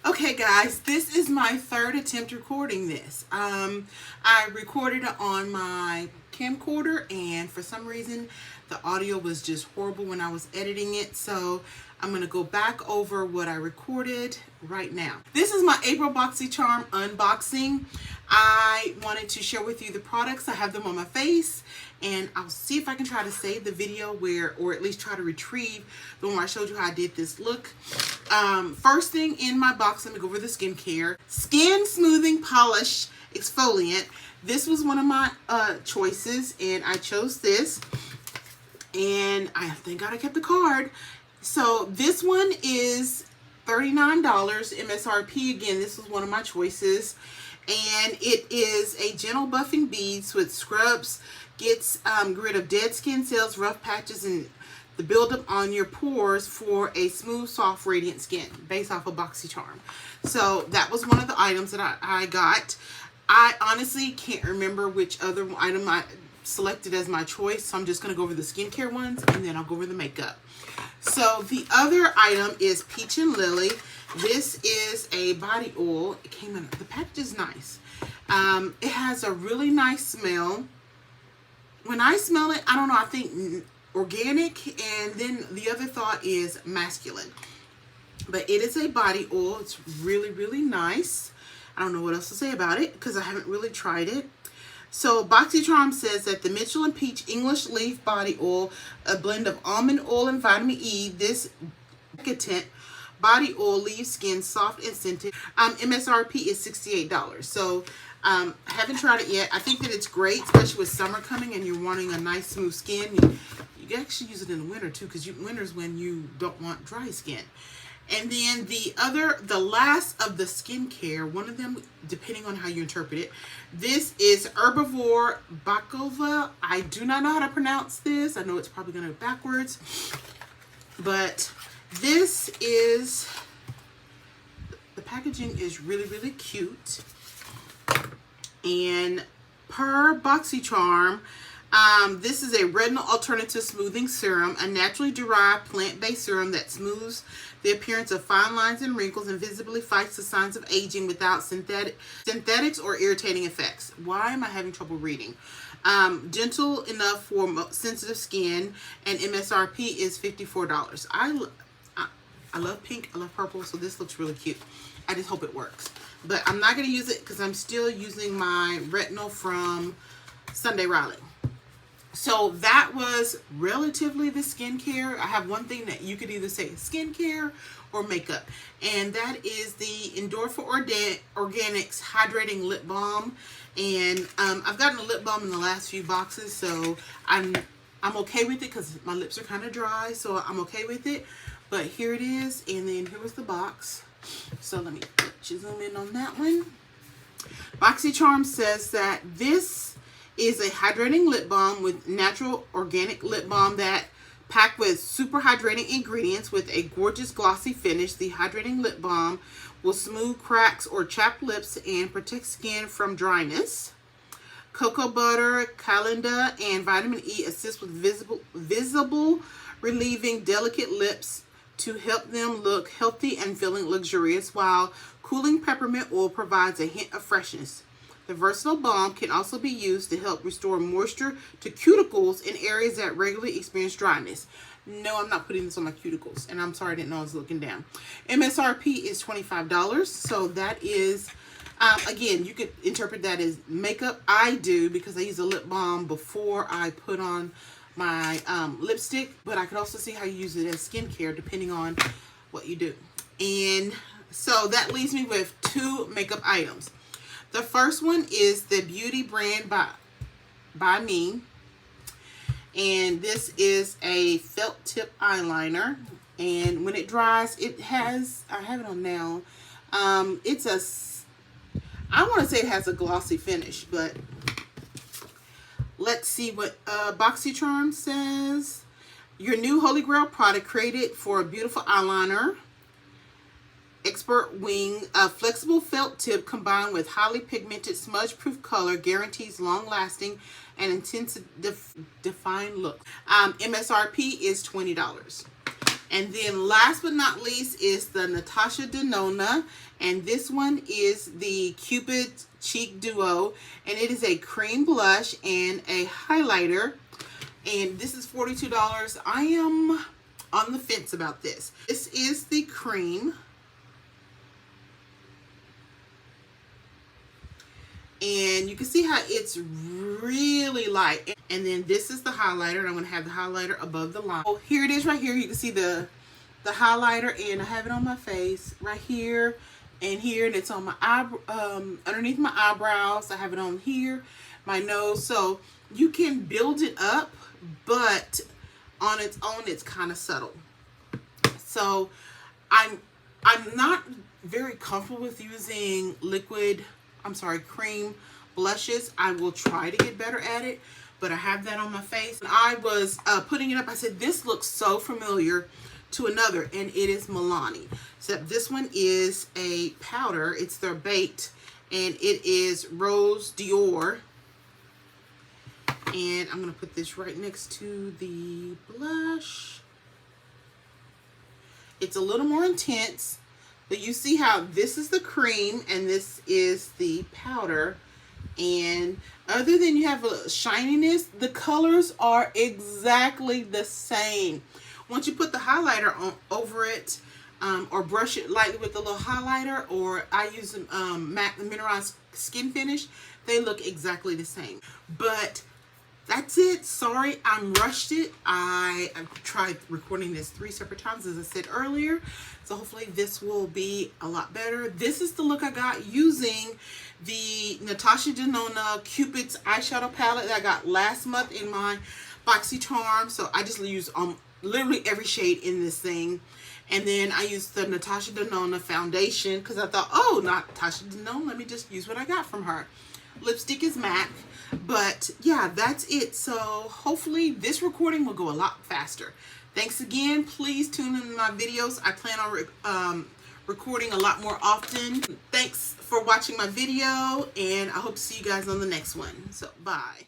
Okay guys, this is my third attempt recording this. I recorded it on my camcorder and for some reason the audio was just horrible when I was editing it. So I'm going to go back over what I recorded right now. This is my April Boxycharm unboxing. I wanted to share with you the products. I have them on my face and I'll see if I can try to save the video or at least try to retrieve the one where I showed you how I did this look. First thing in my box, let me go over the skincare. Skin Smoothing Polish Exfoliant. This was one of my choices and I chose this. And thank God I kept the card. So this one is $39 MSRP. Again, this was one of my choices. And it is a gentle buffing beads with scrubs. Gets rid of dead skin cells, rough patches, and the buildup on your pores for a smooth, soft, radiant skin based off of Boxycharm. So that was one of the items that I got. I honestly can't remember which other item I selected as my choice. So I'm just going to go over the skincare ones and then I'll go over the makeup. So the other item is Peach and Lily. This is a body oil. It came in, the package is nice. It has a really nice smell. When I smell it, I don't know, I think organic, and then the other thought is masculine. But it is a body oil. It's really, really nice. I don't know what else to say about it because I haven't really tried it. So Boxycharm says that the Mitchell and Peach English Leaf Body Oil, a blend of almond oil and vitamin E, this decadent body oil leaves skin soft and scented. MSRP is $68. So I haven't tried it yet. I think that it's great, especially with summer coming and you're wanting a nice smooth skin. You can actually use it in the winter too, because winter's when you don't want dry skin. And then the last of the skincare, one of them, depending on how you interpret it, this is Herbivore Baklava. I do not know how to pronounce this. I know it's probably going to be backwards. But this is, the packaging is really, really cute. And per Boxycharm, this is a retinol alternative smoothing serum, a naturally derived plant-based serum that smooths the appearance of fine lines and wrinkles and visibly fights the signs of aging without synthetics or irritating effects. Why am I having trouble reading? Gentle enough for sensitive skin, and MSRP is $54. I love pink, I love purple, so this looks really cute. I just hope it works. But I'm not going to use it because I'm still using my retinol from Sunday Riley. So that was relatively the skincare. I have one thing that you could either say skincare or makeup, and that is the Endorphin Organics Hydrating Lip Balm. And I've gotten a lip balm in the last few boxes, so I'm okay with it because my lips are kind of dry, so I'm okay with it. But here it is, and then here was the box. So let me zoom in on that one. Boxycharm says that this is a hydrating lip balm with natural organic lip balm that packed with super hydrating ingredients with a gorgeous glossy finish. The hydrating lip balm will smooth cracks or chapped lips and protect skin from dryness. Cocoa butter, calendula, and vitamin E assist with visible relieving delicate lips to help them look healthy and feeling luxurious, while cooling peppermint oil provides a hint of freshness. The versatile balm can also be used to help restore moisture to cuticles in areas that regularly experience dryness. No, I'm not putting this on my cuticles, and I'm sorry I didn't know I was looking down. MSRP is $25, so that is, again, you could interpret that as makeup. I do because I use a lip balm before I put on my lipstick, but I could also see how you use it as skincare depending on what you do. And so that leaves me with two makeup items. The first one is the Beauty Brand by Me, and this is a felt tip eyeliner, and when it dries, it has, I have it on now, it's I want to say it has a glossy finish, but let's see what Boxycharm says. Your new Holy Grail product created for a beautiful eyeliner. Expert wing, a flexible felt tip combined with highly pigmented smudge-proof color guarantees long-lasting and intense defined look. MSRP is $20. And then last but not least is the Natasha Denona. And this one is the Cupid Cheek Duo. And it is a cream blush and a highlighter. And this is $42. I am on the fence about this. This is the cream. And you can see how it's really light. And then this is the highlighter, and I'm going to have the highlighter above the line. Oh, here it is right here. You can see the highlighter, and I have it on my face right here and here, and it's on my underneath my eyebrows. I have it on here, my nose. So you can build it up, but on its own, it's kind of subtle. So I'm not very comfortable with using cream blushes. I will try to get better at it, but I have that on my face. And I was putting it up. I said, this looks so familiar to another, and it is Milani. Except this one is a powder. It's their baked, and it is Rose Dior. And I'm going to put this right next to the blush. It's a little more intense. But you see how this is the cream and this is the powder. And other than you have a shininess, the colors are exactly the same. Once you put the highlighter over it, or brush it lightly with a little highlighter, or I use MAC Mineralized Skin Finish, they look exactly the same. But that's it. Sorry, I'm rushed it. I've tried recording this 3 separate times, as I said earlier. So hopefully this will be a lot better. This is the look I got using the Natasha Denona Cupid's eyeshadow palette that I got last month in my Boxycharm. So I just use literally every shade in this thing. And then I used the Natasha Denona foundation because I thought, oh, Natasha Denona, let me just use what I got from her. Lipstick is MAC. But yeah, that's it. So hopefully this recording will go a lot faster. Thanks again. Please tune in to my videos. I plan on recording a lot more often. Thanks for watching my video, and I hope to see you guys on the next one. So bye.